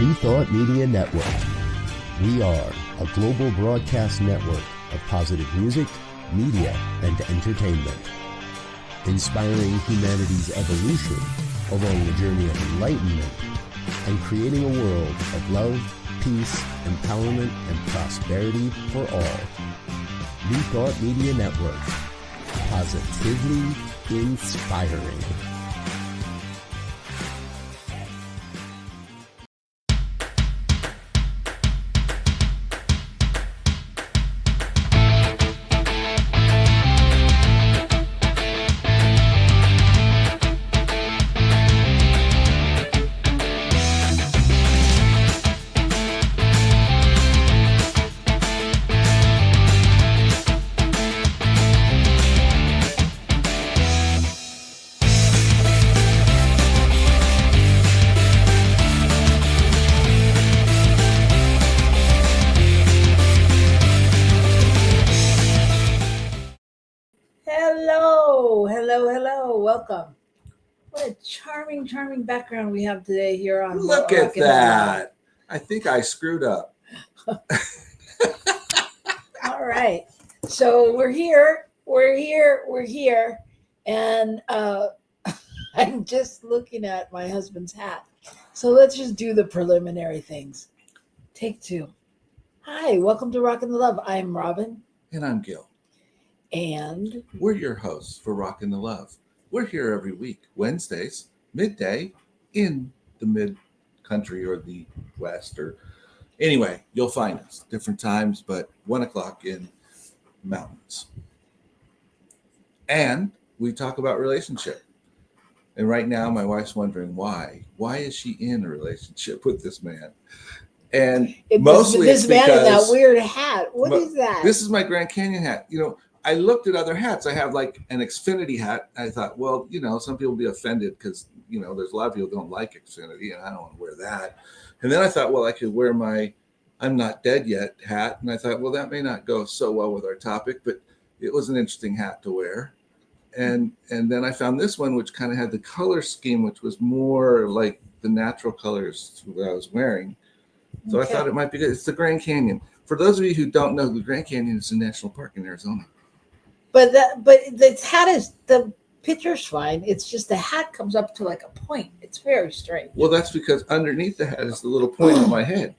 New Thought Media Network. We are a global broadcast network of positive music, media, and entertainment, inspiring humanity's evolution along the journey of enlightenment and creating a world of love, peace, empowerment, and prosperity for all. New Thought Media Network. Positively inspiring. Hello. Welcome. What a charming background we have today here on Look at that. I think I screwed up. All right. So we're here. And I'm just looking at my husband's hat. So let's just do the preliminary things. Take two. Hi, welcome to Rockin the Love. I'm Robyn. And I'm Gil. And we're your hosts for Rockin the Love. We're here every week, Wednesdays, midday, in the mid-country or the west. Or anyway, you'll find us different times, but 1 o'clock in mountains. And we talk about relationship. And right now, my wife's wondering why. Why is she in a relationship with this man? And mostly this man in that weird hat. What is that? This is my Grand Canyon hat. You know, I looked at other hats. I have like an Xfinity hat. I thought, well, you know, some people will be offended because, you know, there's a lot of people who don't like Xfinity and I don't want to wear that. And then I thought, well, I could wear my I'm Not Dead Yet hat. And I thought, well, that may not go so well with our topic, but it was an interesting hat to wear. And then I found this one, which kind of had the color scheme, which was more like the natural colors that I was wearing. So okay. I thought it might be good. It's the Grand Canyon. For those of you who don't know, the Grand Canyon is a national park in Arizona. But the hat is, the picture's fine. It's just the hat comes up to like a point. It's very strange. Well, that's because underneath the hat is the little point on my head.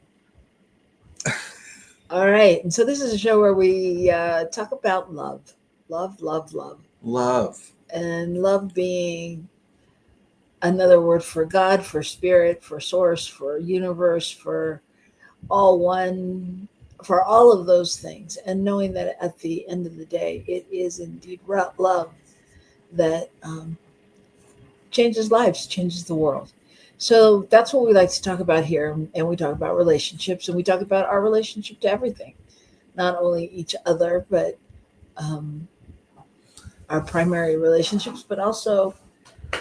All right. And so this is a show where we talk about love. Love. And love being another word for God, for spirit, for source, for universe, for all one, for all of those things, and knowing that at the end of the day, it is indeed love that changes lives, changes the world. So that's what we like to talk about here. And we talk about relationships, and we talk about our relationship to everything, not only each other, but our primary relationships, but also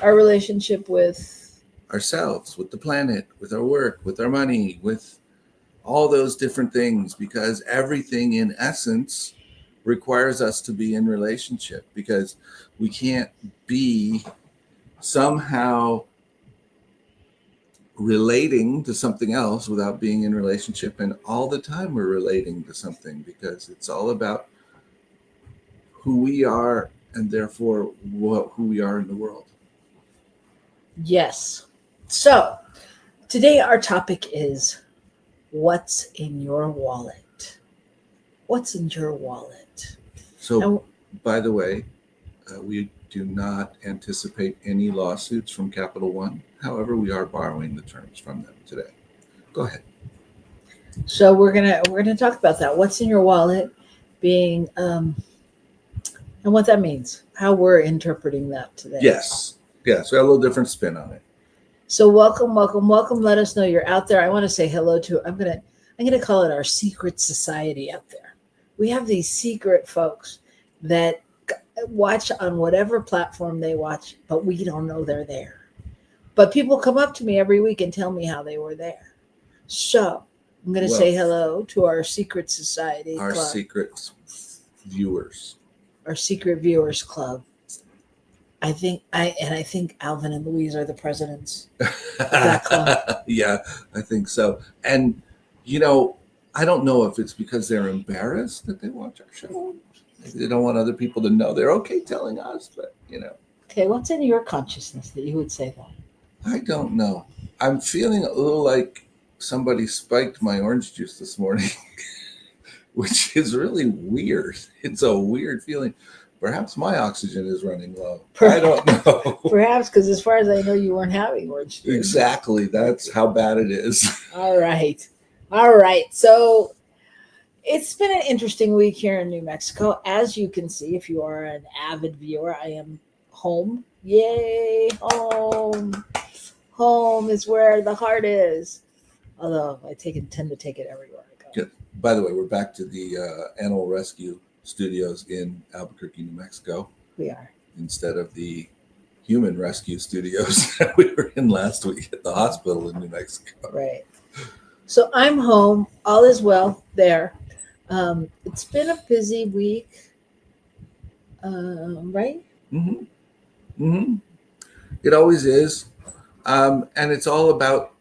our relationship with ourselves, with the planet, with our work, with our money, with all those different things, because everything in essence requires us to be in relationship, because we can't be somehow relating to something else without being in relationship. And all the time we're relating to something, because it's all about who we are and therefore who we are in the world. Yes. So today our topic is what's in your wallet? What's in your wallet? So, by the way, we do not anticipate any lawsuits from Capital One. However, we are borrowing the terms from them today. Go ahead. So we're gonna talk about that. What's in your wallet, being and what that means, how we're interpreting that today. Yes. We have a little different spin on it. So welcome. Let us know you're out there. I want to say hello to, I'm gonna call it our secret society out there. We have these secret folks that watch on whatever platform they watch, but we don't know they're there. But people come up to me every week and tell me how they were there. So I'm going to say hello to our secret society club. Our secret viewers club. I think Alvin and Louise are the presidents of that club. Yeah, I think so. And I don't know if it's because they're embarrassed that they watch our show. Maybe they don't want other people to know. They're okay telling us, but Okay, what's in your consciousness that you would say that? I don't know. I'm feeling a little like somebody spiked my orange juice this morning, which is really weird. It's a weird feeling. Perhaps my oxygen is running low. I don't know. Perhaps because as far as I know, you weren't having orange juice. Exactly. That's how bad it is. All right. So it's been an interesting week here in New Mexico. As you can see, if you are an avid viewer, I am home. Yay, home. Home is where the heart is. Although I tend to take it everywhere I go. Good. By the way, we're back to the animal rescue studios in Albuquerque, New Mexico. We are. Instead of the human rescue studios that we were in last week at the hospital in New Mexico. Right. So I'm home. All is well there. It's been a busy week. Right? Mm-hmm. Mm-hmm. It always is. And it's all about,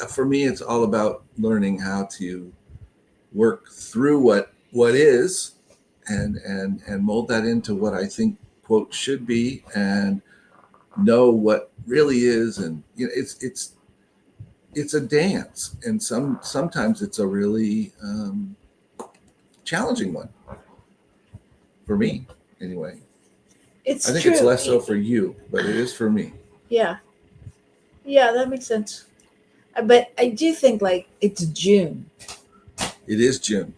for me, it's all about learning how to work through what is and mold that into what I think, quote, should be, and know what really is. And it's a dance, and sometimes it's a really challenging one for me anyway. I think true. it's less so for you, but it is for me. Yeah, that makes sense. But I do think like it's June. It is June.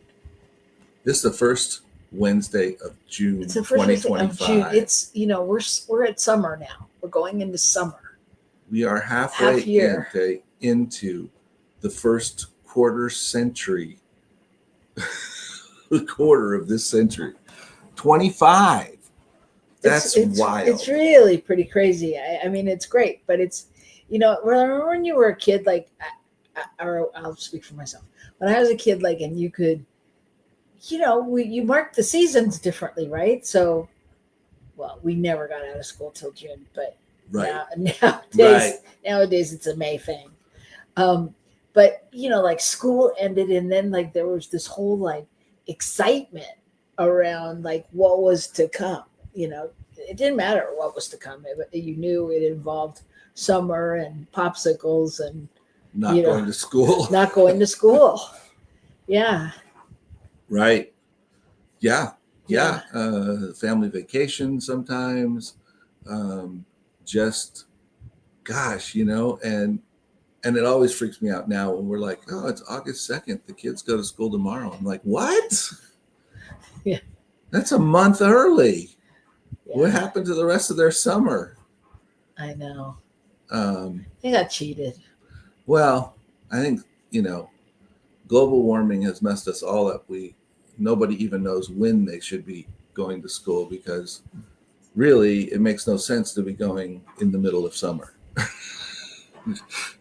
This is the first Wednesday of June. It's the first Wednesday of 2025. June. It's we're at summer now. We're going into summer. We are halfway year. into the first quarter century, the quarter of this century. 25. That's wild. It's really pretty crazy. I mean, it's great, but it's remember when you were a kid, like, or I'll speak for myself. When I was a kid, like, and you could, you marked the seasons differently, right? So, well, we never got out of school till June, but right. Nowadays it's a May thing. But like school ended, and then like there was this whole like excitement around like what was to come. It didn't matter what was to come. You knew it involved summer and popsicles and not going to school. Not going to school. Yeah. Right. Yeah. Family vacation sometimes. Just, gosh, and it always freaks me out now when we're like, oh, it's August 2nd. The kids go to school tomorrow. I'm like, what? Yeah. That's a month early. Yeah. What happened to the rest of their summer? I know. They got cheated. Well, I think, global warming has messed us all up. Nobody even knows when they should be going to school, because really it makes no sense to be going in the middle of summer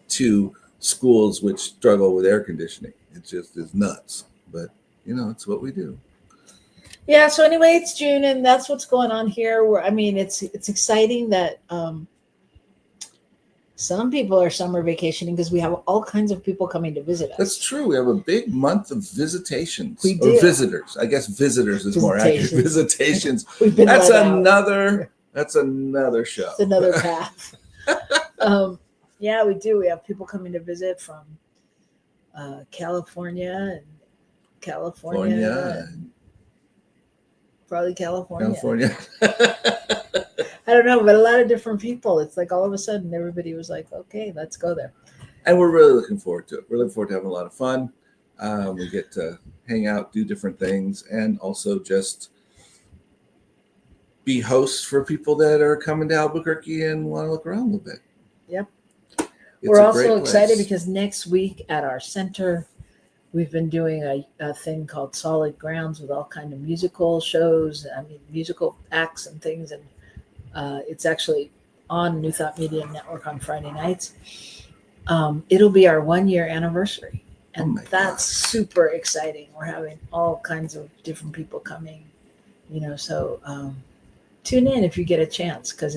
to schools which struggle with air conditioning. It just is nuts. But, it's what we do. Yeah. So anyway, it's June, and that's what's going on here. It's exciting that some people are summer vacationing because we have all kinds of people coming to visit us. That's true. We have a big month of visitations. We do. Or visitors. I guess visitors is more accurate. Visitations. That's another show. It's another path. Yeah, we do. We have people coming to visit from California. Probably California. I don't know, but a lot of different people. It's like all of a sudden everybody was like, okay, let's go there. And we're really looking forward to it. We're looking forward to having a lot of fun. We get to hang out, do different things, and also just be hosts for people that are coming to Albuquerque and want to look around a little bit. Yep. It's We're also excited because next week at our center, we've been doing a thing called Solid Grounds with all kind of musical shows. Musical acts and things. And it's actually on New Thought Media Network on Friday nights. It'll be our 1-year anniversary. And that's super exciting. We're having all kinds of different people coming, so tune in if you get a chance, because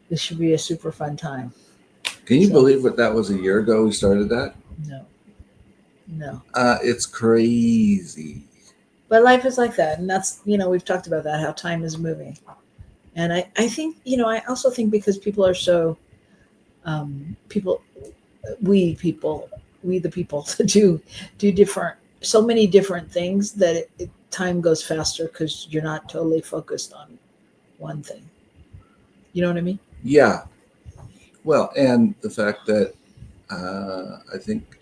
this should be a super fun time. Can you believe that was a year ago we started that? No. It's crazy. But life is like that. And that's, we've talked about that, how time is moving. And I think, I also think because people are so, we the people do different, so many different things that time goes faster because you're not totally focused on one thing. You know what I mean? Yeah. Well, and the fact that I think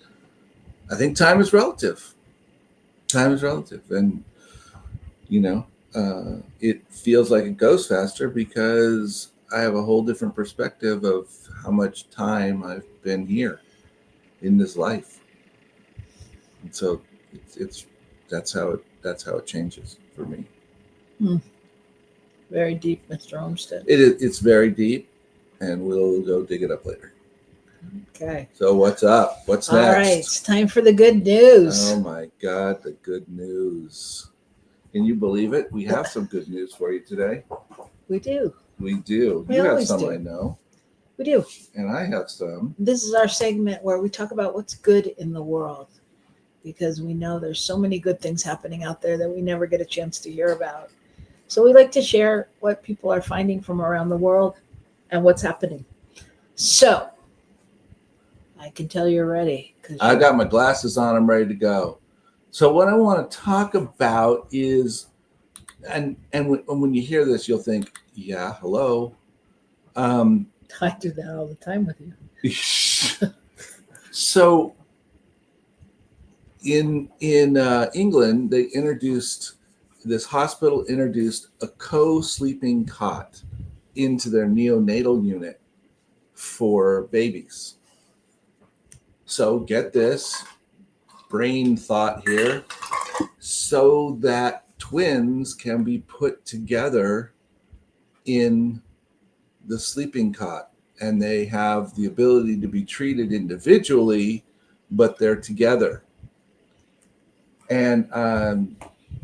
time is relative. Time is relative, and it feels like it goes faster because I have a whole different perspective of how much time I've been here in this life, and so it's that's how it changes for me. Very deep, Mr. Olmstead. It's very deep, and we'll go dig it up later. Okay. So what's up? What's next? All right, it's time for the good news. Oh my God, the good news. Can you believe it? We have some good news for you today. We do. We do. We You have always some, do. I know. We do. And I have some. This is our segment where we talk about what's good in the world, because we know there's so many good things happening out there that we never get a chance to hear about. So we like to share what people are finding from around the world and what's happening. So I can tell you're ready. I got my glasses on. I'm ready to go. So what I want to talk about is, and when you hear this, you'll think, yeah, hello. I do that all the time with you. So in England, this hospital introduced a co-sleeping cot into their neonatal unit for babies. So get this brain thought here, so that twins can be put together in the sleeping cot, and they have the ability to be treated individually, but they're together. And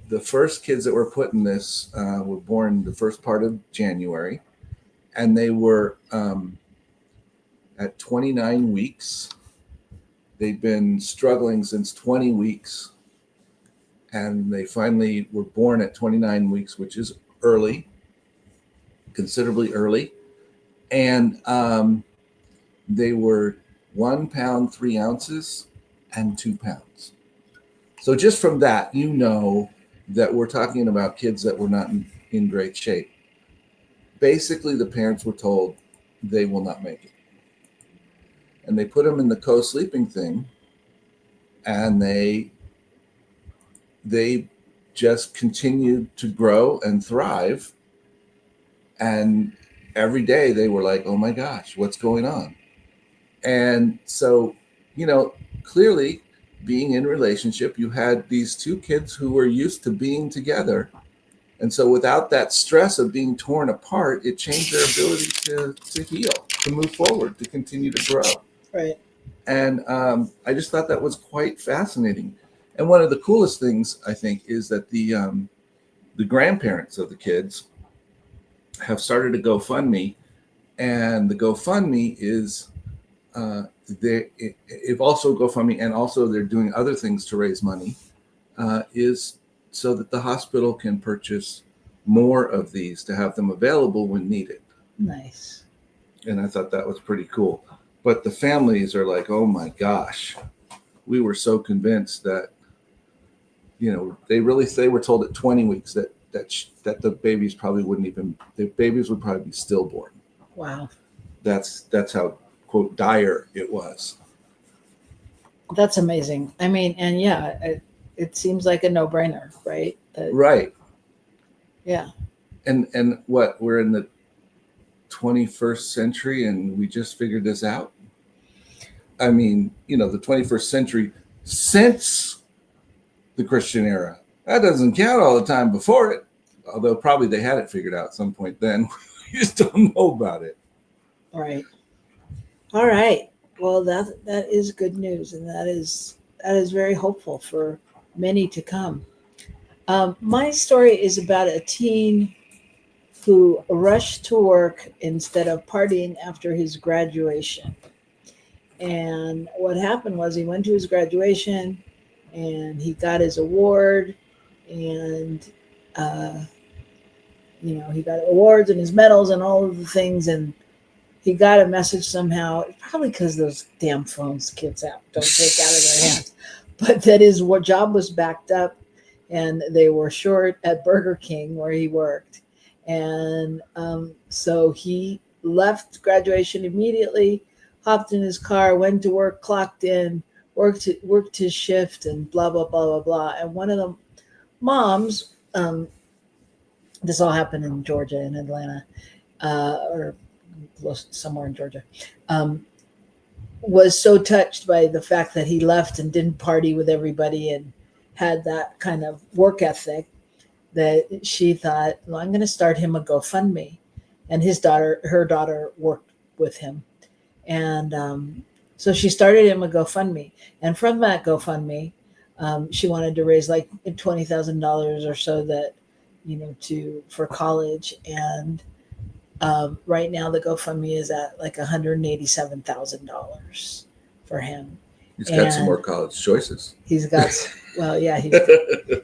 the first kids that were put in this were born the first part of January, and they were at 29 weeks. They've been struggling since 20 weeks, and they finally were born at 29 weeks, which is early, considerably early. And they were 1 pound, 3 ounces, and 2 pounds. So just from that, that we're talking about kids that were not in great shape. Basically, the parents were told they will not make it. And they put them in the co-sleeping thing, and they just continued to grow and thrive. And every day they were like, oh my gosh, what's going on? And so, clearly being in relationship, you had these two kids who were used to being together. And so without that stress of being torn apart, it changed their ability to heal, to move forward, to continue to grow. Right. And I just thought that was quite fascinating. And one of the coolest things, I think, is that the grandparents of the kids have started a GoFundMe, and the GoFundMe is if also GoFundMe, and also they're doing other things to raise money, is so that the hospital can purchase more of these to have them available when needed. Nice. And I thought that was pretty cool. But the families are like, oh my gosh, we were so convinced that, they were told at 20 weeks that the babies probably would probably be stillborn. Wow. That's how, quote, dire it was. That's amazing. I mean, and yeah, it seems like a no-brainer, right? Right. Yeah. And what, we're in the 21st century and we just figured this out? I mean, the 21st century since the Christian era. That doesn't count all the time before it, although probably they had it figured out at some point then. We just don't know about it. All right. All right. Well, that is good news, and that is very hopeful for many to come. My story is about a teen who rushed to work instead of partying after his graduation. And what happened was he went to his graduation and he got his award, and uh, he got awards and his medals and all of the things. And he got a message somehow, probably because those damn phones kids don't take out of their hands, but that his job was backed up and they were short at Burger King where he worked. And so he left graduation immediately, hopped in his car, went to work, clocked in, worked his shift, and blah, blah, blah, blah, blah. And one of the moms, this all happened in Georgia, in Atlanta, or somewhere in Georgia, was so touched by the fact that he left and didn't party with everybody and had that kind of work ethic that she thought, well, I'm going to start him a GoFundMe. And her daughter worked with him. And so she started him a GoFundMe. And from that GoFundMe, she wanted to raise like $20,000 or so that, for college. And right now the GoFundMe is at like $187,000 for him. He's got some more college choices. He's got,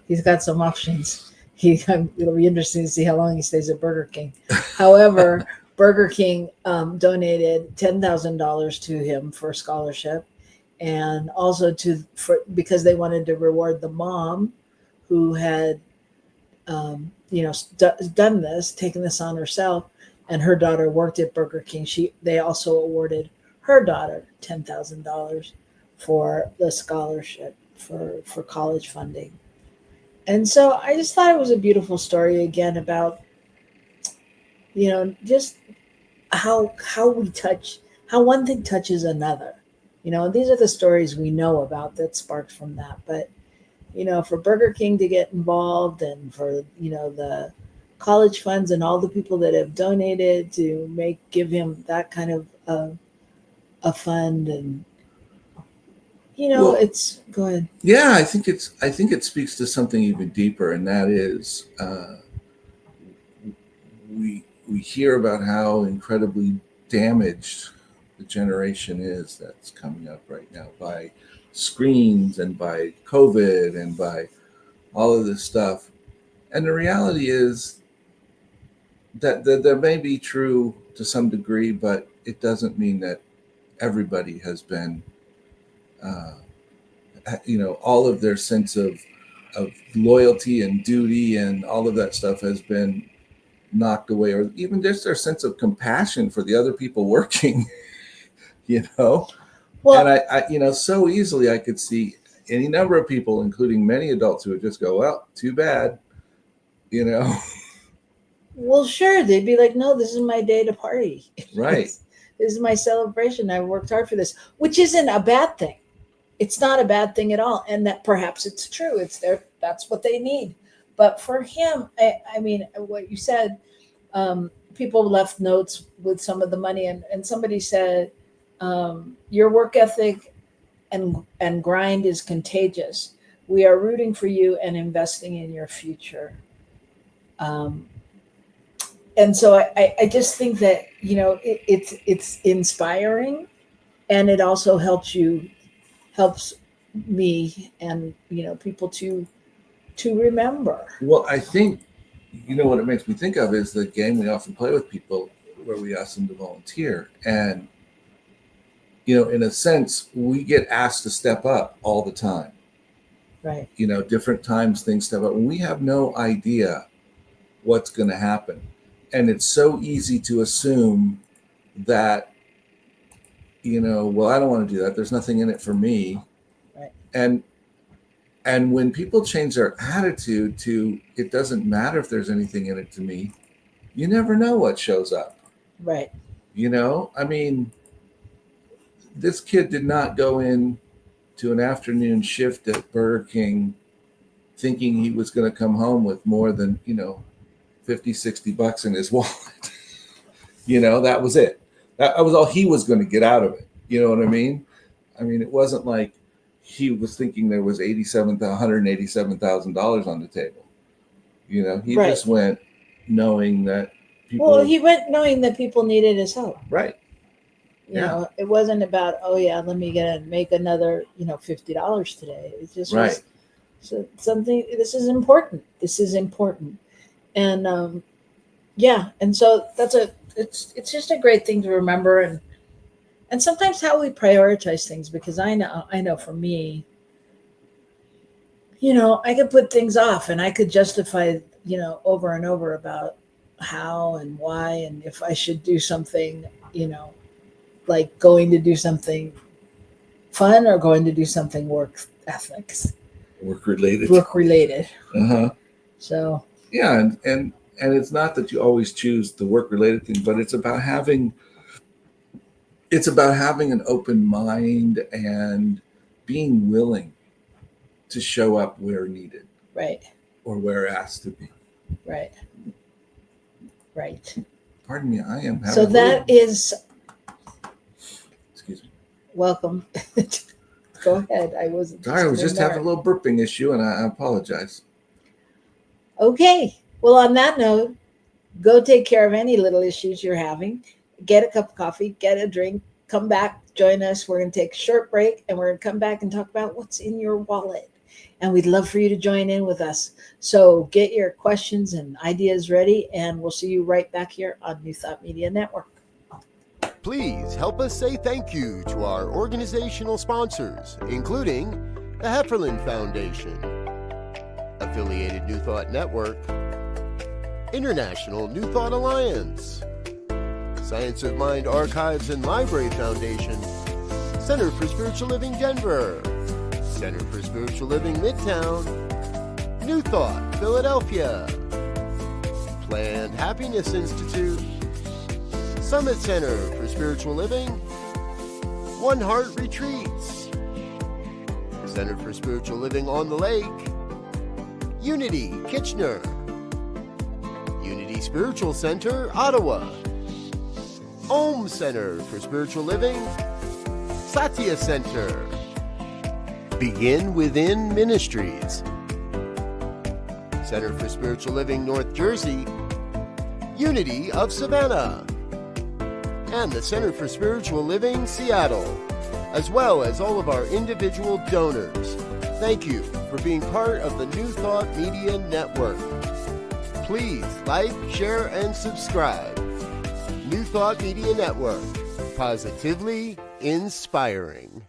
he's got some options. It'll be interesting to see how long he stays at Burger King. However, Burger King donated $10,000 to him for a scholarship, and also because they wanted to reward the mom who had, done this, taken this on herself, and her daughter worked at Burger King. They also awarded her daughter $10,000 for the scholarship for college funding. And so I just thought it was a beautiful story again about, just how one thing touches another. These are the stories we know about that sparked from that. But, for Burger King to get involved, and for, the college funds and all the people that have donated to give him that kind of a fund. And it's go ahead. Yeah, I think it speaks to something even deeper, and that is we hear about how incredibly damaged the generation is that's coming up right now by screens and by COVID and by all of this stuff. And the reality is that there may be true to some degree, but it doesn't mean that everybody has been all of their sense of loyalty and duty and all of that stuff has been knocked away, or even just their sense of compassion for the other people working. Well, and I so easily I could see any number of people, including many adults, who would just go, well, too bad. Well, sure, they'd be like, no, this is my day to party. Right. This is my celebration. I worked hard for this, which isn't a bad thing. It's not a bad thing at all. And that perhaps it's true. That's what they need. But for him, I mean, what you said, people left notes with some of the money, and somebody said, your work ethic and grind is contagious. We are rooting for you and investing in your future. And so I just think that, it's inspiring, and it also helps me and, people to remember. Well, I think, what it makes me think of is the game we often play with people where we ask them to volunteer. And, in a sense, we get asked to step up all the time. Right. Different times things step up. And we have no idea what's going to happen. And it's so easy to assume that, well, I don't want to do that. There's nothing in it for me. Right. And when people change their attitude to, it doesn't matter if there's anything in it to me, you never know what shows up. Right. I mean, this kid did not go in to an afternoon shift at Burger King thinking he was going to come home with more than, $50-$60 in his wallet. That was it. That was all he was going to get out of it. You know what I mean? I mean, it wasn't like he was thinking there was $187,000 on the table. He right. just went knowing that people. Well, he went knowing that people needed his help. Right. You know, it wasn't about, oh yeah, let me make another, $50 today. It just Right. was something. This is important. This is important, and yeah, and so it's just a great thing to remember, and sometimes how we prioritize things, because I know for me, I could put things off and I could justify, over and over about how and why and if I should do something, like going to do something fun or going to do something work Work-related. Uh-huh. So yeah, and it's not that you always choose the work-related thing, but it's about having an open mind and being willing to show up where needed. Right. Or where asked to be. Right. Right. Pardon me, I am having so that is excuse me. Welcome. Go ahead. I was just having a little burping issue, and I apologize. Okay. Well, on that note, go take care of any little issues you're having. Get a cup of coffee, get a drink, come back, join us. We're going to take a short break, and we're going to come back and talk about what's in your wallet. And we'd love for you to join in with us. So get your questions and ideas ready, and we'll see you right back here on New Thought Media Network. Please help us say thank you to our organizational sponsors, including the Hefferland Foundation, Affiliated New Thought Network, International New Thought Alliance, Science of Mind Archives and Library Foundation, Center for Spiritual Living Denver, Center for Spiritual Living Midtown, New Thought Philadelphia, Planned Happiness Institute, Summit Center for Spiritual Living, One Heart Retreats, Center for Spiritual Living on the Lake, Unity Kitchener, Unity Spiritual Center Ottawa, Om Center for Spiritual Living, Satya Center, Begin Within Ministries, Center for Spiritual Living North Jersey, Unity of Savannah, and the Center for Spiritual Living Seattle, as well as all of our individual donors. Thank you for being part of the New Thought Media Network. Please like, share, and subscribe. New Thought Media Network, positively inspiring.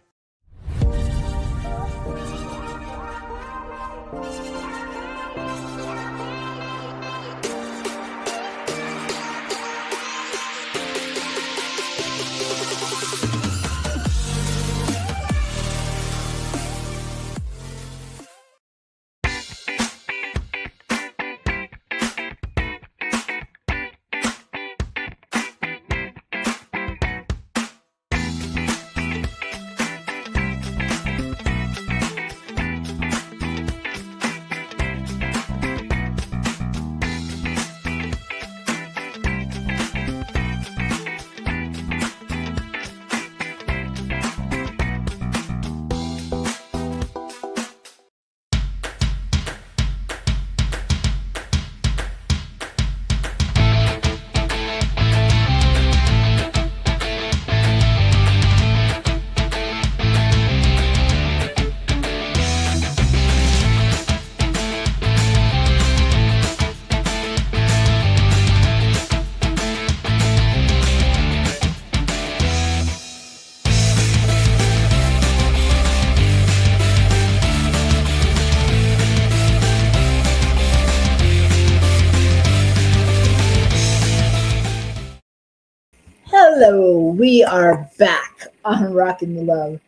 Hello, we are back on Rockin the Love,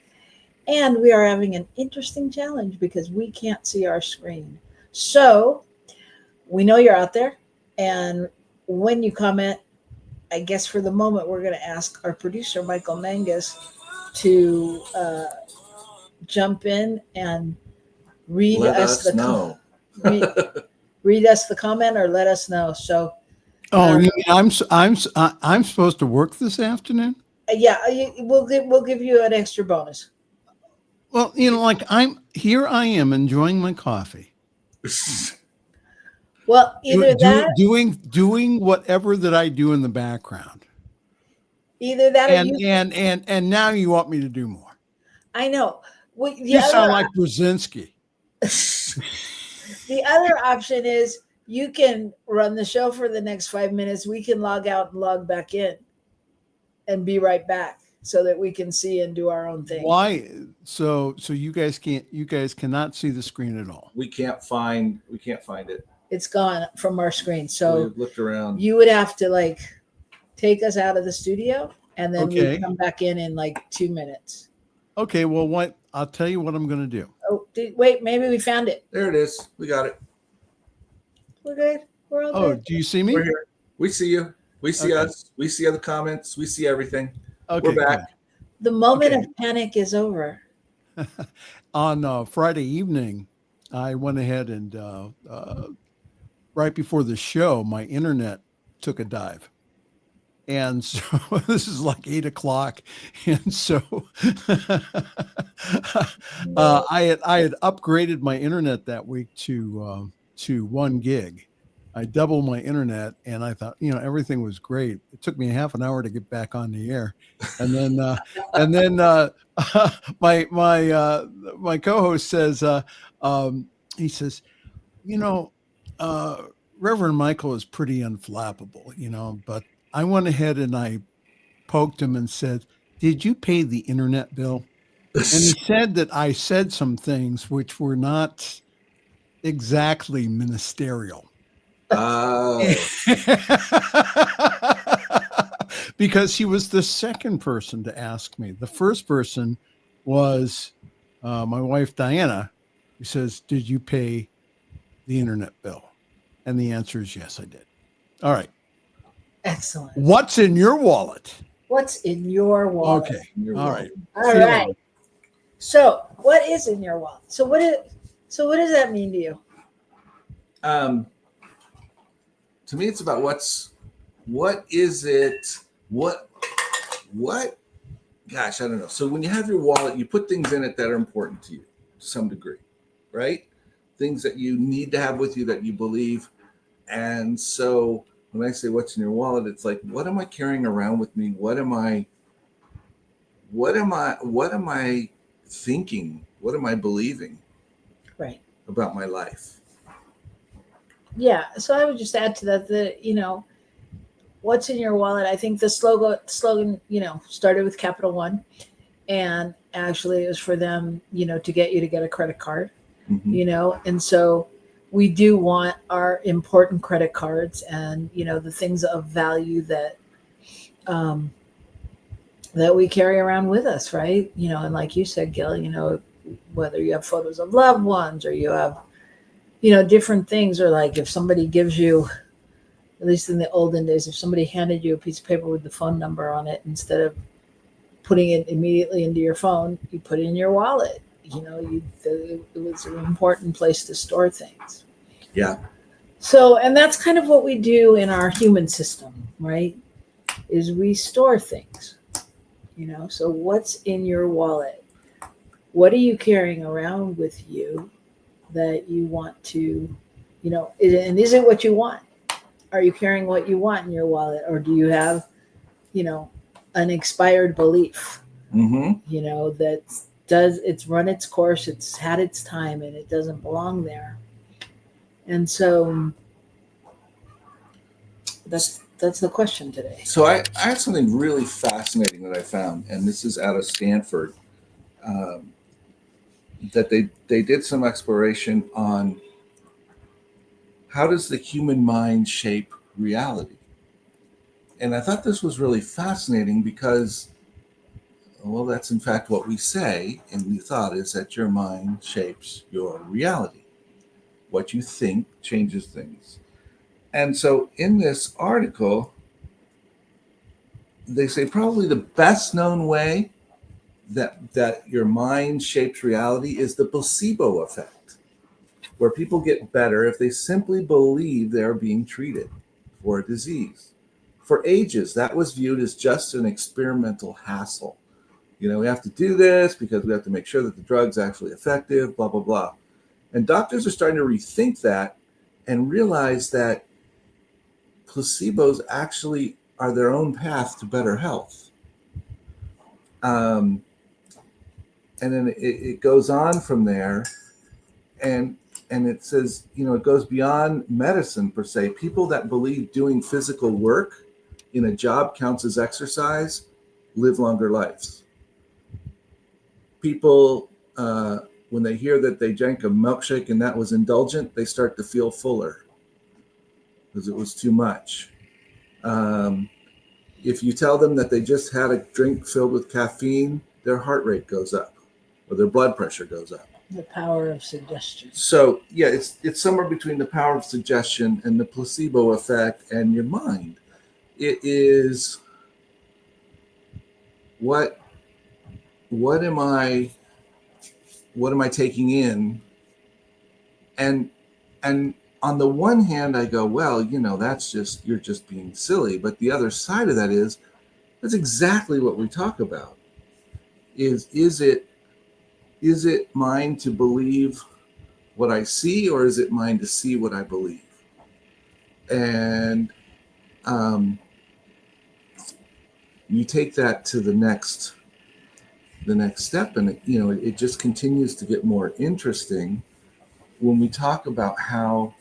and we are having an interesting challenge because we can't see our screen. So we know you're out there, and when you comment, I guess for the moment we're going to ask our producer Michael Mangus to jump in and read us the comment, or let us know. So. Oh, you mean I'm supposed to work this afternoon? Yeah, we'll give you an extra bonus. Well, like I am enjoying my coffee. Well, either that, doing whatever that I do in the background. either that, or And you. and now you want me to do more. I know. Well, the You sound other, like Brzezinski. the other option is you can run the show for the next 5 minutes. We can log out and log back in, and be right back so that we can see and do our own thing. Why? So you guys cannot see the screen at all. We can't find it. It's gone from our screen. We've So looked around. you would have to like take us out of the studio, and then we Okay. come back in like 2 minutes. Okay, well, I'll tell you what I'm going to do. Oh, wait, maybe we found it. There it is. We got it. We're good. We're all Oh, good. do you see me? We're here. We see you. We see Okay. us. We see other comments. We see everything. Okay, We're back. good. The moment Okay. of panic is over. On Friday evening, I went ahead and right before the show, my internet took a dive. And so this is like 8:00. And so I had upgraded my internet that week to 1 gig. I doubled my internet, and I thought, everything was great. It took me half an hour to get back on the air. And then my co-host says, he says, Reverend Michael is pretty unflappable, but I went ahead and I poked him and said, "Did you pay the internet bill?" And he said that I said some things which were not exactly ministerial. Because he was the second person to ask me. The first person was my wife, Diana, who says, "Did you pay the internet bill?" And the answer is yes, I did. All right. Excellent. What's in your wallet? What's in your wallet? Okay. Your All wallet. right. All Feel right. it. So what is in your wallet? So what does that mean to you? To me, it's about what is it? What, gosh, I don't know. So when you have your wallet, you put things in it that are important to you to some degree, right? Things that you need to have with you that you believe. And so when I say what's in your wallet, it's like, what am I carrying around with me? What am I thinking? What am I believing Right. about my life? Yeah. So I would just add to that, what's in your wallet? I think the slogan, started with Capital One, and actually it was for them, to get you to get a credit card, Mhm. and so we do want our important credit cards and, the things of value that we carry around with us. Right. And like you said, Gil, whether you have photos of loved ones or you have, different things, or like if somebody gives you, at least in the olden days, if somebody handed you a piece of paper with the phone number on it, instead of putting it immediately into your phone, you put it in your wallet. It was an important place to store things. Yeah. So, and that's kind of what we do in our human system, right? Is we store things, So what's in your wallet? What are you carrying around with you that you want to, and is it what you want? Are you carrying what you want in your wallet, or do you have, an expired belief, Mm-hmm. it's run its course, it's had its time, and it doesn't belong there. And so that's the question today. So I had something really fascinating that I found, and this is out of Stanford, that they did some exploration on how does the human mind shape reality. And I thought this was really fascinating because, well, that's in fact what we say, and we thought is that your mind shapes your reality. What you think changes things. And so in this article, they say probably the best known way that your mind shapes reality is the placebo effect, where people get better if they simply believe they're being treated for a disease. For ages, that was viewed as just an experimental hassle. We have to do this because we have to make sure that the drug's actually effective, blah, blah, blah. And doctors are starting to rethink that and realize that placebos actually are their own path to better health. And then it goes on from there, and it says, it goes beyond medicine per se. People that believe doing physical work in a job counts as exercise live longer lives. People, when they hear that they drank a milkshake and that was indulgent, they start to feel fuller because it was too much. If you tell them that they just had a drink filled with caffeine, their heart rate goes up or their blood pressure goes up. The power of suggestion. So yeah, it's somewhere between the power of suggestion and the placebo effect and your mind. It is what am I taking in? And on the one hand, I go, well, you're just being silly. But the other side of that is, that's exactly what we talk about. Is it mine to believe what I see, or is it mine to see what I believe? And you take that to the next step, and it just continues to get more interesting when we talk about how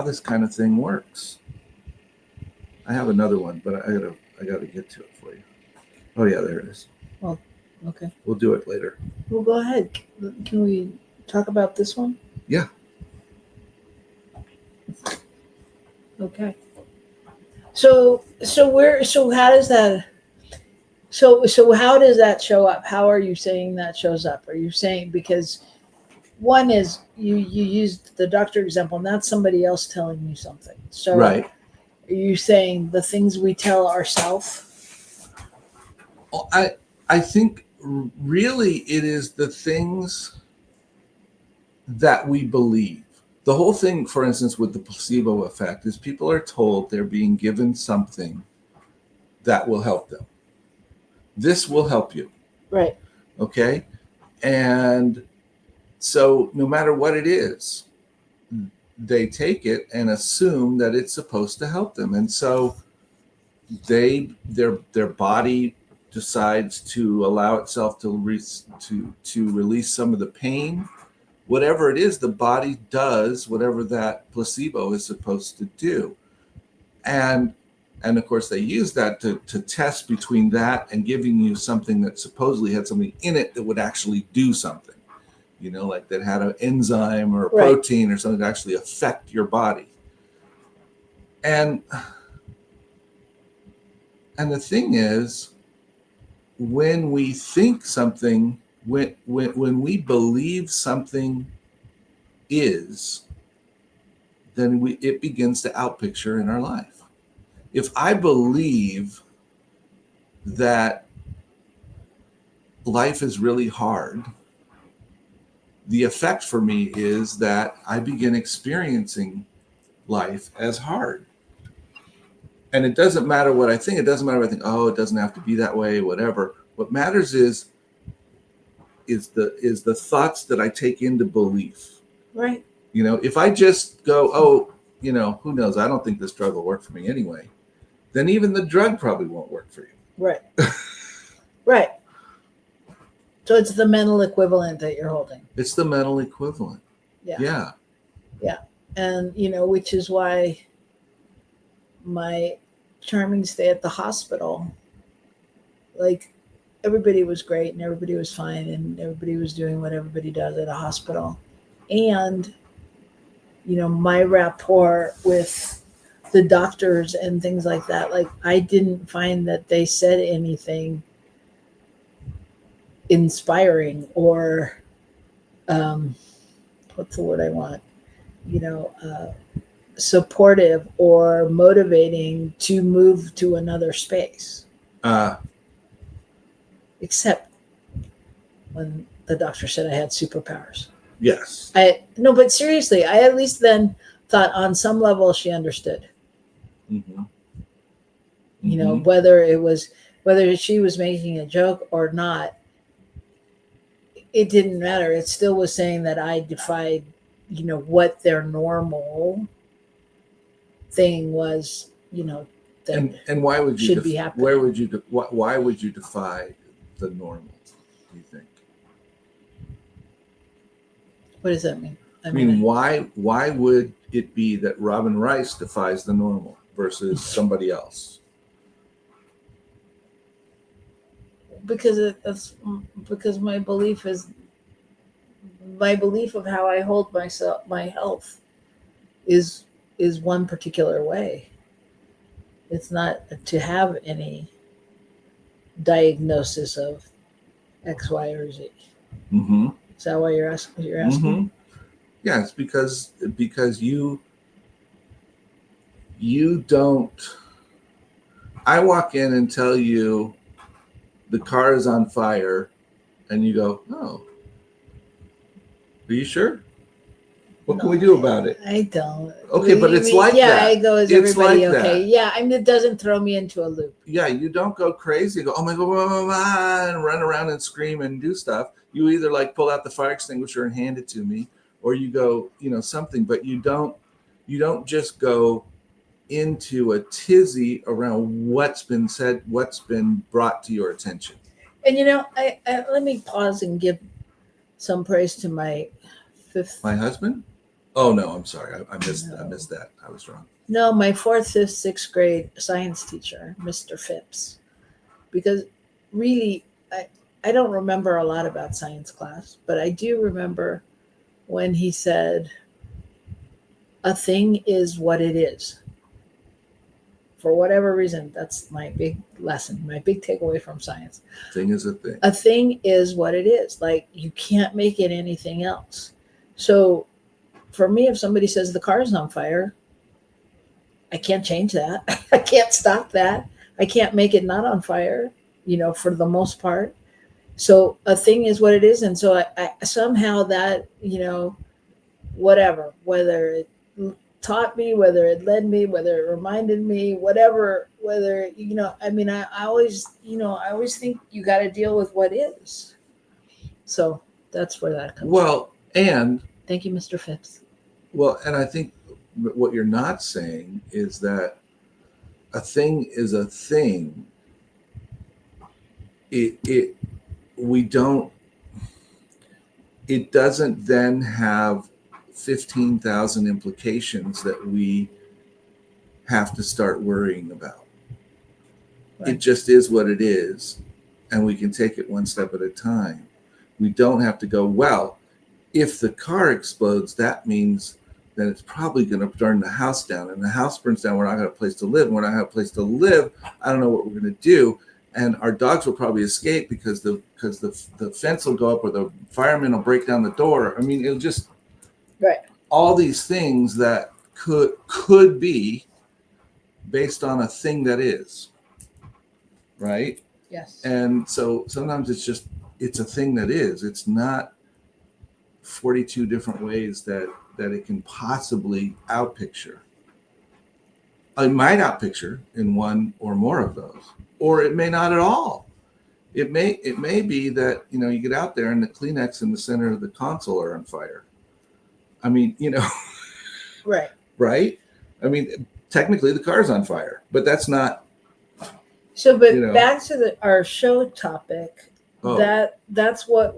this kind of thing works. I have another one, but I gotta get to it for you. Oh yeah, there it is. Well, okay. We'll do it later. Well, go ahead. Can we talk about this one? Yeah. Okay. So how does that? So how does that show up? How are you saying that shows up? Are you saying, because one is you used the doctor example, and that's somebody else telling you something. So Right. Are you saying the things we tell ourselves? Well, I think really it is the things that we believe. The whole thing, for instance, with the placebo effect is people are told they're being given something that will help them. This will help you. Right. Okay. And so no matter what it is, they take it and assume that it's supposed to help them. And so their body decides to allow itself to release some of the pain. Whatever it is, the body does whatever that placebo is supposed to do. And of course, they use that to test between that and giving you something that supposedly had something in it that would actually do something, like that had an enzyme or a protein or something to actually affect your body. And the thing is, when we think something, when we believe something is, then it begins to outpicture in our life. If I believe that life is really hard, the effect for me is that I begin experiencing life as hard. And it doesn't matter what I think. It doesn't matter if I think, oh, it doesn't have to be that way, whatever. What matters is the thoughts that I take into belief. Right. If I just go, oh, who knows? I don't think this drug will work for me anyway. Then even the drug probably won't work for you. Right. Right. So it's the mental equivalent that you're holding. It's the mental equivalent. Yeah. And, which is why my charming stay at the hospital, like, everybody was great and everybody was fine and everybody was doing what everybody does at a hospital. And, my rapport with the doctors and things like that, like, I didn't find that they said anything inspiring or what's the word I want, supportive or motivating to move to another space. Except when the doctor said I had superpowers. Yes. No, but seriously, I at least then thought on some level she understood. Mm-hmm. Whether she was making a joke or not, it didn't matter. It still was saying that I defied, what their normal thing was, that And why would you should be happening. why would you defy the normal, do you think? What does that mean? I mean, why would it be that Robin Rice defies the normal versus somebody else? Because my belief of how I hold my health is one particular way. It's not to have any diagnosis of X, Y, or Z. Mm-hmm. Is that why you're asking? Mm-hmm. Yeah, it's because you don't. I walk in and tell you the car is on fire, and you go, "Oh, are you sure? What can we do about it?" I don't. Okay, but it's like yeah, that. I go, is It's everybody like okay? that. Yeah, I mean, it doesn't throw me into a loop. Yeah, you don't go crazy. You go, "Oh my God, blah, blah, blah," and run around and scream and do stuff. You either like pull out the fire extinguisher and hand it to me, or you go, something. But you don't just go into a tizzy around what's been said, what's been brought to your attention. And I let me pause and give some praise to my fifth. My husband? Oh no, I'm sorry. I missed that. I was wrong. No, my fourth, fifth, sixth grade science teacher, Mr. Phipps, because really, I don't remember a lot about science class, but I do remember when he said, "A thing is what it is." For whatever reason, that's my big lesson, my big takeaway from science. Thing is a thing. A thing is what it is. Like, you can't make it anything else. So for me, if somebody says the car's on fire, I can't change that. I can't stop that. I can't make it not on fire, for the most part. So a thing is what it is. And so I somehow that, whatever, whether it taught me, whether it led me, whether it reminded me, whether, I mean, I always think you got to deal with what is. So that's where that comes Well, and thank you, Mr. Phipps. Well, and I think what you're not saying is that a thing is a thing. It doesn't then have 15,000 implications that we have to start worrying about. Right. It just is what it is, and we can take it one step at a time. We don't have to go, well, if the car explodes, that means that it's probably going to burn the house down, and the house burns down, we're not going to have a place to live. And we're not going to have a place to live. I don't know what we're going to do. And our dogs will probably escape because the fence will go up, or the firemen will break down the door. I mean, it'll just, right. All these things that could be based on a thing that is, right? Yes. And so sometimes it's a thing that is. It's not 42 different ways that it can possibly outpicture. It might outpicture in one or more of those, or it may not at all. It may be that, you get out there and the Kleenex in the center of the console are on fire. I mean, right. Right? I mean, technically the car's on fire, but that's not. So, but back to our show topic, that's what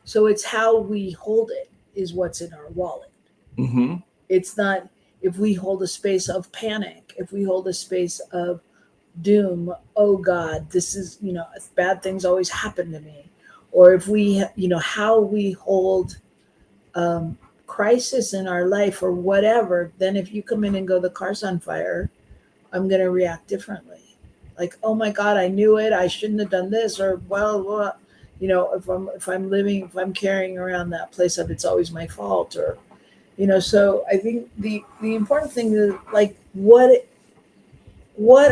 so it's how we hold it is what's in our wallet. Mm-hmm. It's not if we hold a space of panic, if we hold a space of doom, oh God, this is, bad things always happen to me. Or if we, how we hold crisis in our life or whatever, then if you come in and go, the car's on fire, I'm going to react differently. Like, oh my God, I knew it. I shouldn't have done this. Or, well, if I'm carrying around that place of it's always my fault, or, so I think the important thing is, like, what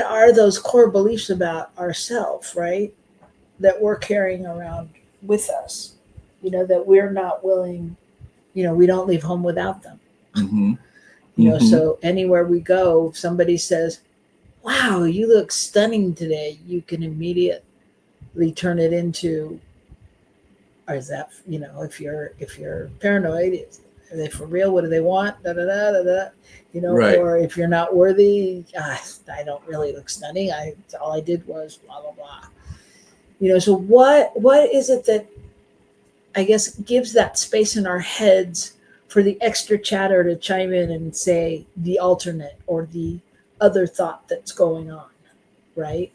are those core beliefs about ourselves, right? That we're carrying around with us, that we're not willing, we don't leave home without them. Mm-hmm. So anywhere we go, if somebody says, wow, you look stunning today, you can immediately turn it into, or is that, if you're paranoid, Are they for real? What do they want? Da, da, da, da, da. You know, Right. or if you're not worthy, I don't really look stunning. All I did was blah blah blah. You know, so what is it that I guess gives that space in our heads for the extra chatter to chime in and say the alternate or the other thought that's going on, right?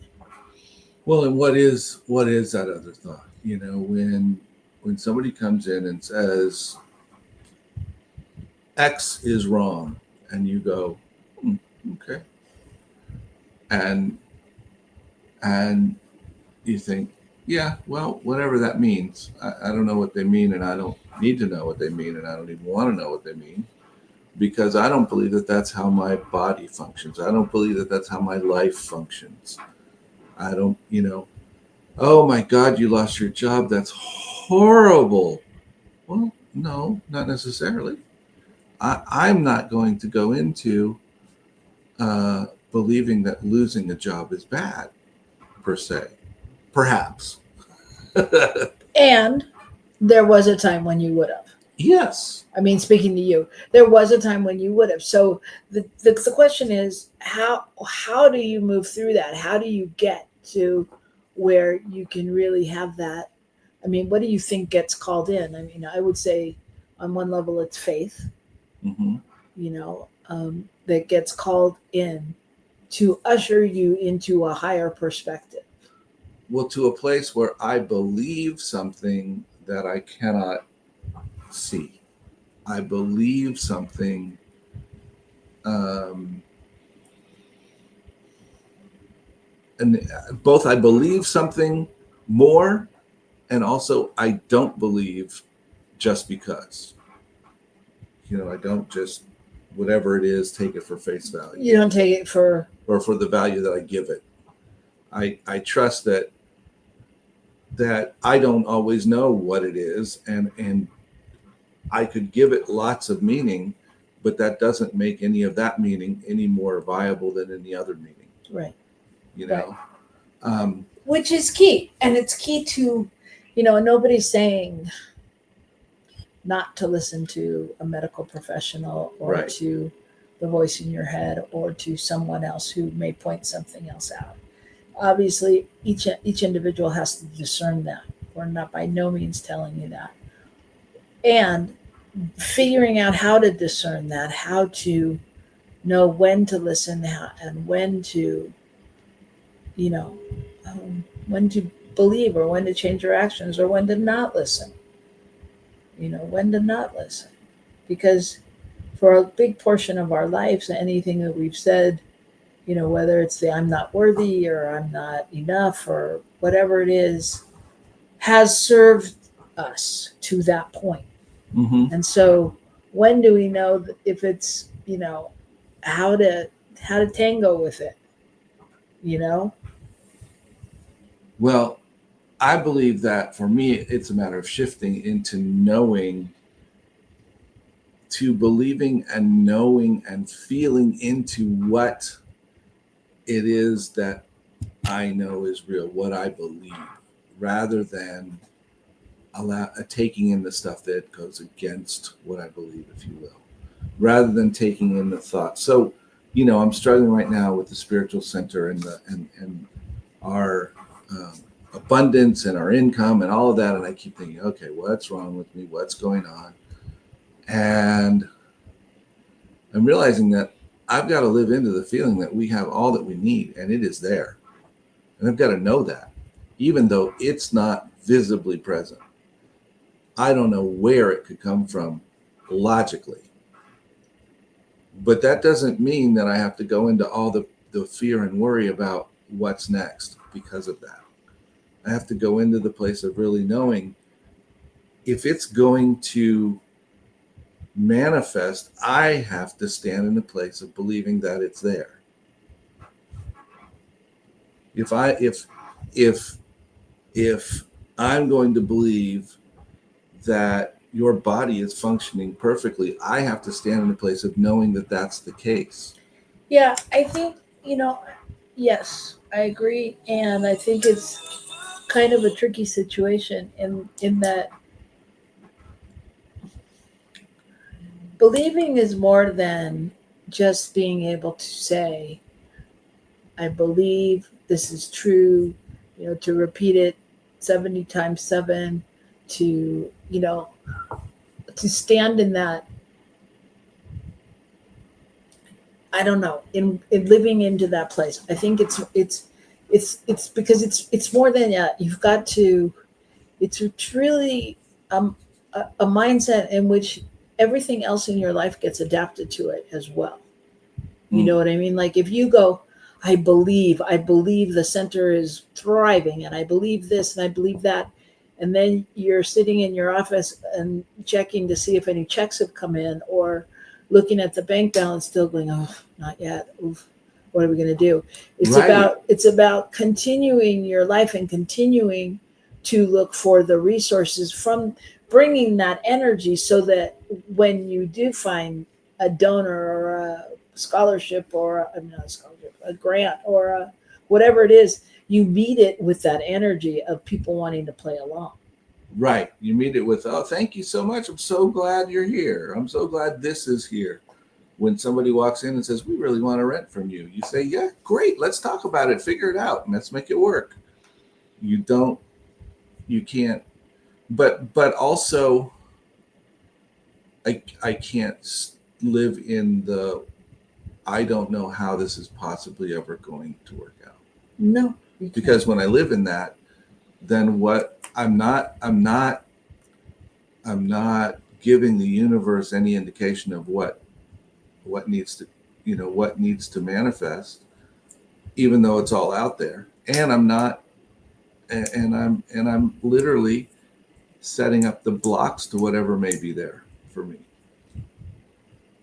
Well, and what is that other thought? You know, when somebody comes in and says X is wrong, and you go, okay, and you think, yeah, well, whatever that means. I don't know what they mean, and I don't need to know what they mean, and I don't even want to know what they mean, because I don't believe that that's how my body functions. I don't believe that that's how my life functions. I don't, you know, oh my God, you lost your job. That's horrible. Well, no, not necessarily. I'm not going to go into believing that losing a job is bad, per se. Perhaps. And there was a time when you would have. Yes. I mean, speaking to you, there was a time when you would have. So the question is, how do you move through that? How do you get to where you can really have that? I mean, what do you think gets called in? I mean, I would say on one level it's faith, Mm-hmm. you know, that gets called in to usher you into a higher perspective. Well, to a place where I believe something that I cannot see. I believe something. And both I believe something more, and also I don't believe just because. You know, I don't just, whatever it is, take it for face value. You don't take it for, or for the value that I give it. I trust that I don't always know what it is, and I could give it lots of meaning, but that doesn't make any of that meaning any more viable than any other meaning. right. You know, Which is key. And it's key to, you know, nobody's saying not to listen to a medical professional or Right. to the voice in your head or to someone else who may point something else out. Obviously, each individual has to discern that. We're not by no means telling you that. And figuring out how to discern that, how to know when to listen and when to, you know, when to believe or when to change your actions or when to not listen. You know, when to not listen. Because for a big portion of our lives, anything that we've said, you know, whether it's the I'm not worthy or I'm not enough or whatever it is, has served us to that point. mm-hmm. And so when do we know if it's, you know, how to tango with it, you know? Well, I believe that for me, it's a matter of shifting into knowing, to believing and knowing and feeling into what it is that I know is real, what I believe, rather than taking in the stuff that goes against what I believe, if you will, rather than taking in the thought. So, you know, I'm struggling right now with the spiritual center and our abundance and our income and all of that. And I keep thinking, okay, what's wrong with me? What's going on? And I'm realizing that I've got to live into the feeling that we have all that we need, and it is there. And I've got to know that, even though it's not visibly present. I don't know where it could come from logically. But that doesn't mean that I have to go into all the fear and worry about what's next because of that. I have to go into the place of really knowing if it's going to manifest, I have to stand in the place of believing that it's there. If I'm going to believe that your body is functioning perfectly, I have to stand in the place of knowing that that's the case. Yeah, I think, you know, yes, I agree. And I think it's kind of a tricky situation in that believing is more than just being able to say, I believe this is true, to repeat it 70 times 7, to, to stand in that, I don't know, in living into that place. I think it's because it's more than that. You've got to, it's really a mindset in which everything else in your life gets adapted to it as well. You know what I mean? Like if you go, I believe the center is thriving, and I believe this and I believe that. And then you're sitting in your office and checking to see if any checks have come in, or looking at the bank balance still going, oh, not yet. Oof, what are we going to do? It's about continuing your life and continuing to look for the resources from bringing that energy, so that when you do find a donor or a scholarship or a grant or whatever it is, you meet it with that energy of people wanting to play along. Right. You meet it with, oh, thank you so much. I'm so glad you're here. I'm so glad this is here. When somebody walks in and says, we really want to rent from you, you say, yeah, great. Let's talk about it. Figure it out. And let's make it work. You can't, but also I can't live in the, I don't know how this is possibly ever going to work out. No. Because when I live in that, then what I'm not giving the universe any indication of what needs to manifest, even though it's all out there. And I'm literally setting up the blocks to whatever may be there for me.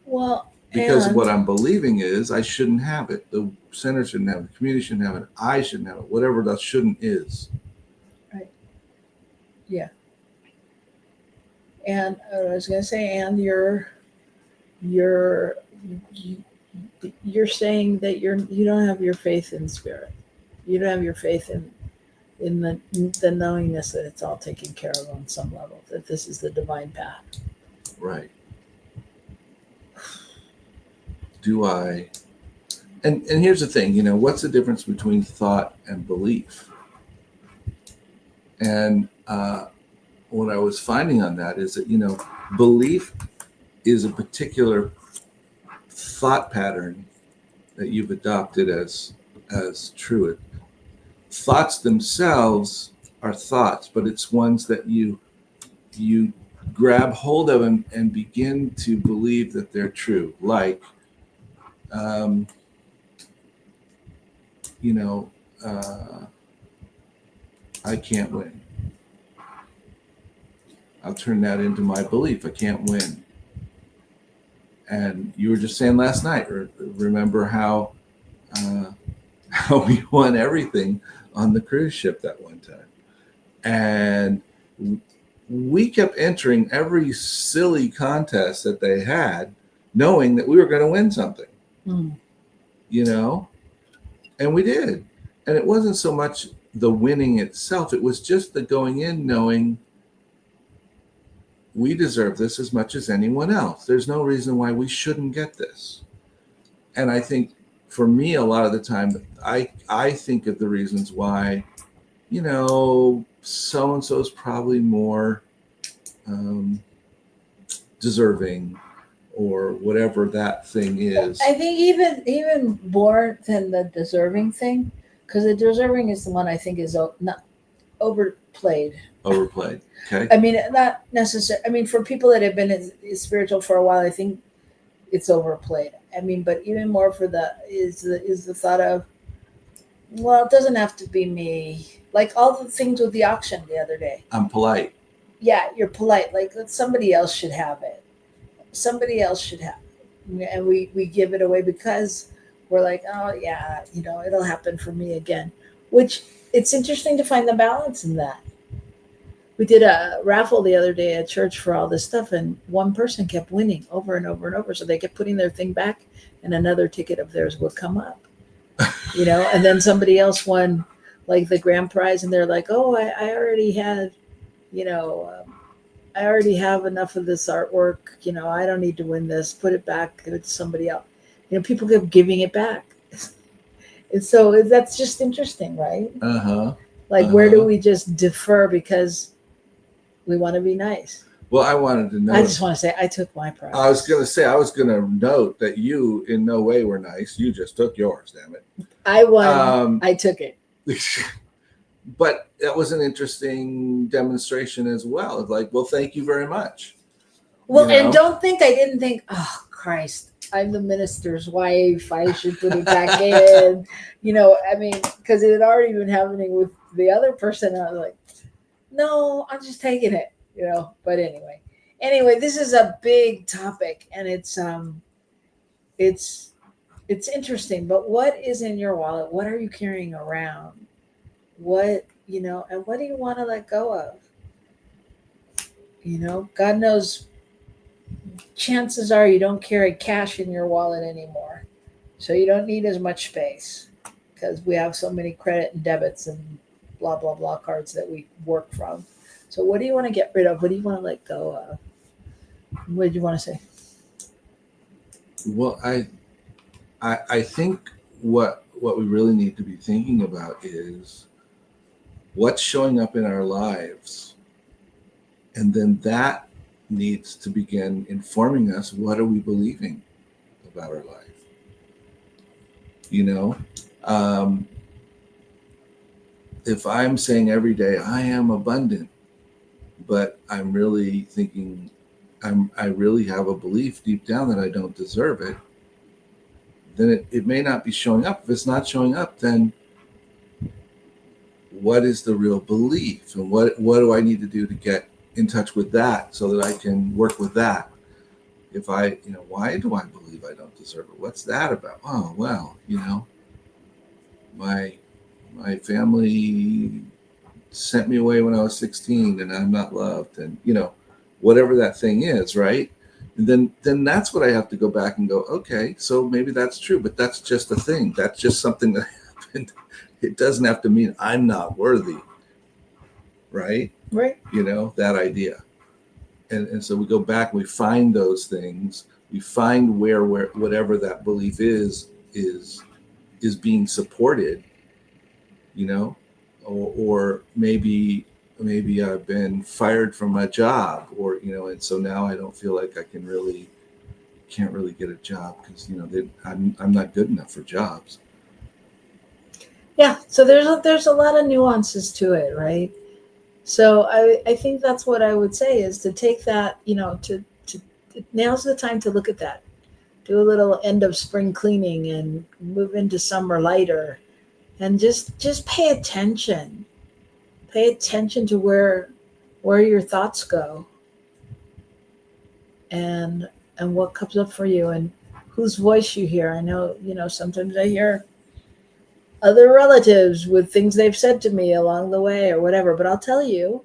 Well, because what I'm believing is I shouldn't have it. The center shouldn't have it. The community shouldn't have it. I shouldn't have it. Whatever that shouldn't is. Right. Yeah. And I was going to say, and you're saying that you don't have your faith in spirit. You don't have your faith in the knowingness that it's all taken care of on some level, that this is the divine path. Right. Do I? And here's the thing, what's the difference between thought and belief? And what I was finding on that is that, belief is a particular thought pattern that you've adopted as true. Thoughts themselves are thoughts, but it's ones that you grab hold of and begin to believe that they're true. Like, I can't win. I'll turn that into my belief. I can't win. And you were just saying last night, remember how we won everything on the cruise ship that one time. And we kept entering every silly contest that they had, knowing that we were going to win something. And we did. And it wasn't so much the winning itself. It was just the going in knowing we deserve this as much as anyone else. There's no reason why we shouldn't get this. And I think for me, a lot of the time, I think of the reasons why, so-and-so is probably more deserving, or whatever that thing is. I think even more than the deserving thing, because the deserving is the one I think is not overplayed. Overplayed. Okay. I mean, not necessarily. I mean, for people that have been spiritual for a while, I think it's overplayed. I mean, but even more for the thought of, well, it doesn't have to be me. Like all the things with the auction the other day. I'm polite. Yeah, you're polite. Like somebody else should have it. Somebody else should have it. And we give it away because we're like, oh yeah, it'll happen for me again. Which it's interesting to find the balance in that. We did a raffle the other day at church for all this stuff, and one person kept winning over and over and over. So they kept putting their thing back, and another ticket of theirs would come up. And then somebody else won like the grand prize, and they're like, oh, I already had, I already have enough of this artwork. I don't need to win this. Put it back, give it to somebody else. People kept giving it back. And so that's just interesting, right? Like, where do we just defer because we want to be nice? Well, I wanted to know. I just want to say I took my prize. I was going to say, I was going to note that you in no way were nice. You just took yours, damn it. I won. I took it. But that was an interesting demonstration as well. It's like, well, thank you very much. Well, and don't think I didn't think, oh, Christ, I'm the minister's wife. I should put it back in. Because it had already been happening with the other person. I was like, no, I'm just taking it, But anyway, this is a big topic, and it's interesting. But what is in your wallet? What are you carrying around? What, and what do you want to let go of? God knows, chances are you don't carry cash in your wallet anymore. So you don't need as much space because we have so many credit and debits and blah, blah, blah cards that we work from. So what do you want to get rid of? What do you want to let go of? What did you want to say? Well, I think what we really need to be thinking about is what's showing up in our lives. And then that needs to begin informing us, what are we believing about our life? If I'm saying every day, I am abundant, but I'm really thinking, I really have a belief deep down that I don't deserve it, then it may not be showing up. If it's not showing up, then what is the real belief? And what do I need to do to get in touch with that so that I can work with that? If why do I believe I don't deserve it? What's that about? Oh, well, my family sent me away when I was 16 and I'm not loved, and whatever that thing is, right? And then that's what I have to go back and go, okay, so maybe that's true, but that's just a thing. That's just something that happened. It doesn't have to mean I'm not worthy, right? Right. That idea. And so we go back and we find those things. We find where whatever that belief is being supported, or maybe I've been fired from my job, or, and so now I don't feel like I can't really get a job because, I'm not good enough for jobs. Yeah. So there's a lot of nuances to it, right? So I think that's what I would say is to take that, now's the time to look at that. Do a little end of spring cleaning and move into summer lighter, and just pay attention. Pay attention to where your thoughts go and what comes up for you and whose voice you hear. I know, sometimes I hear other relatives with things they've said to me along the way or whatever. But I'll tell you,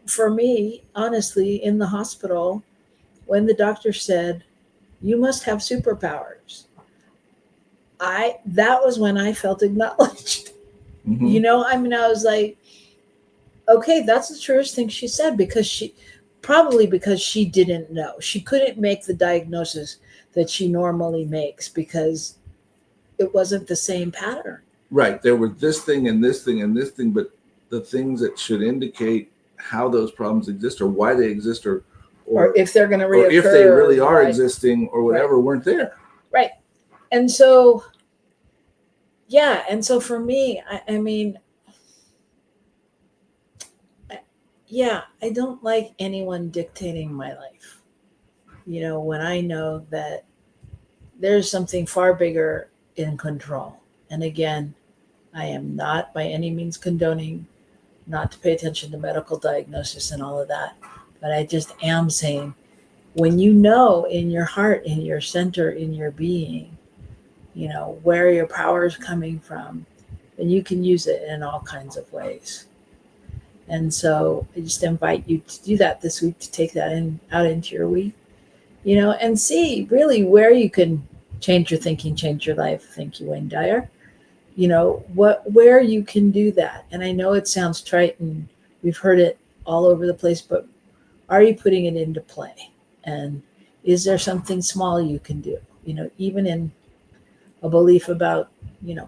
for me, honestly, in the hospital, when the doctor said, you must have superpowers, that was when I felt acknowledged. Mm-hmm. I was like, okay, that's the truest thing she said, because she didn't know. She couldn't make the diagnosis that she normally makes because it wasn't the same pattern. Right. There were this thing and this thing and this thing, but the things that should indicate how those problems exist or why they exist or if they're going to reoccur, or if they really are right, existing or whatever, weren't there. Right. And so, yeah. And so for me, I don't like anyone dictating my life. When I know that there's something far bigger in control. And again, I am not by any means condoning not to pay attention to medical diagnosis and all of that. But I just am saying, when you know in your heart, in your center, in your being, where your power is coming from, then you can use it in all kinds of ways. And so I just invite you to do that this week, to take that out into your week, and see really where you can change your thinking, change your life. Thank you, Wayne Dyer. Where you can do that. And I know it sounds trite and we've heard it all over the place, but Are you putting it into play? And is there something small you can do? Even in a belief about,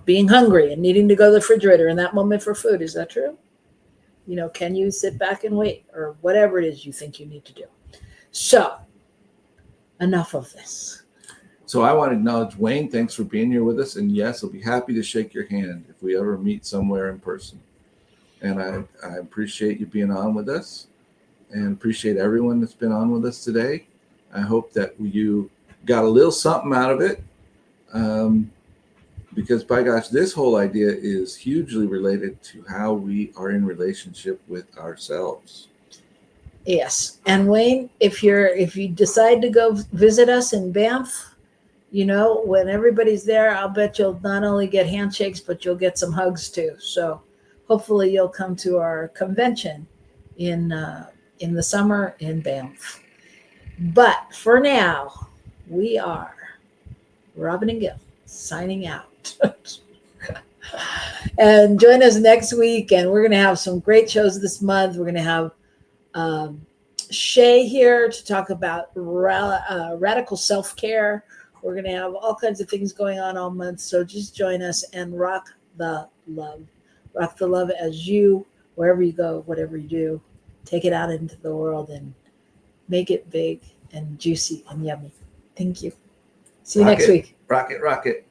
being hungry and needing to go to the refrigerator in that moment for food. Is that true? Can you sit back and wait, or whatever it is you think you need to do? So enough of this. So I want to acknowledge Wayne. Thanks for being here with us. And yes, I'll be happy to shake your hand if we ever meet somewhere in person. And I appreciate you being on with us, and appreciate everyone that's been on with us today. I hope that you got a little something out of it. Because by gosh, this whole idea is hugely related to how we are in relationship with ourselves. Yes. And Wayne, if you decide to go visit us in Banff, when everybody's there, I'll bet you'll not only get handshakes, but you'll get some hugs too. So hopefully you'll come to our convention in the summer in Banff. But for now, we are Robyn and Gil signing out. And join us next week, and we're going to have some great shows this month. We're going to have Shay here to talk about radical self-care. We're going to have all kinds of things going on all month. So just join us and rock the love. Rock the love as you, wherever you go, whatever you do, take it out into the world and make it big and juicy and yummy. Thank you. See you next week. Rock it, rock it.